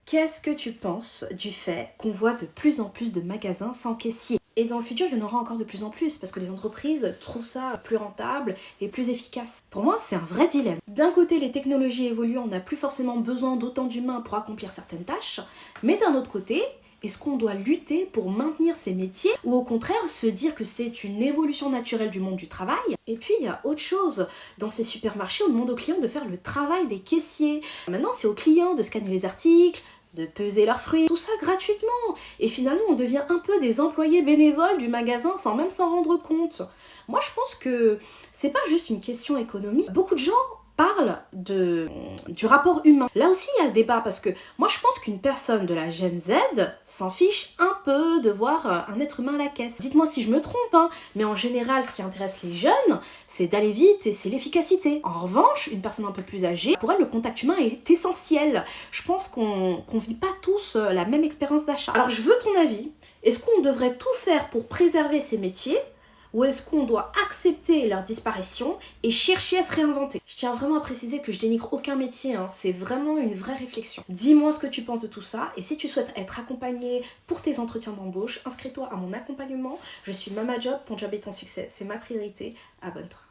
Qu'est-ce que tu penses du fait qu'on voit de plus en plus de magasins sans caissier? Et dans le futur, il y en aura encore de plus en plus parce que les entreprises trouvent ça plus rentable et plus efficace. Pour moi, c'est un vrai dilemme. D'un côté, les technologies évoluent, on n'a plus forcément besoin d'autant d'humains pour accomplir certaines tâches, mais d'un autre côté, est-ce qu'on doit lutter pour maintenir ces métiers ou au contraire se dire que c'est une évolution naturelle du monde du travail? Et puis il y a autre chose, dans ces supermarchés, on demande aux clients de faire le travail des caissiers. Maintenant c'est aux clients de scanner les articles, de peser leurs fruits, tout ça gratuitement. Et finalement on devient un peu des employés bénévoles du magasin sans même s'en rendre compte. Moi je pense que c'est pas juste une question économique. Beaucoup de gens parle du rapport humain. Là aussi, il y a le débat parce que moi, je pense qu'une personne de la Gen Z s'en fiche un peu de voir un être humain à la caisse. Dites-moi si je me trompe, hein, mais en général, ce qui intéresse les jeunes, c'est d'aller vite et c'est l'efficacité. En revanche, une personne un peu plus âgée, pour elle, le contact humain est essentiel. Je pense qu'on vit pas tous la même expérience d'achat. Alors, je veux ton avis. Est-ce qu'on devrait tout faire pour préserver ces métiers? Ou est-ce qu'on doit accepter leur disparition et chercher à se réinventer? Je tiens vraiment à préciser que je dénigre aucun métier, hein. C'est vraiment une vraie réflexion. Dis-moi ce que tu penses de tout ça et si tu souhaites être accompagné pour tes entretiens d'embauche, inscris-toi à mon accompagnement. Je suis Mama Job, ton job est ton succès, c'est ma priorité. Abonne-toi.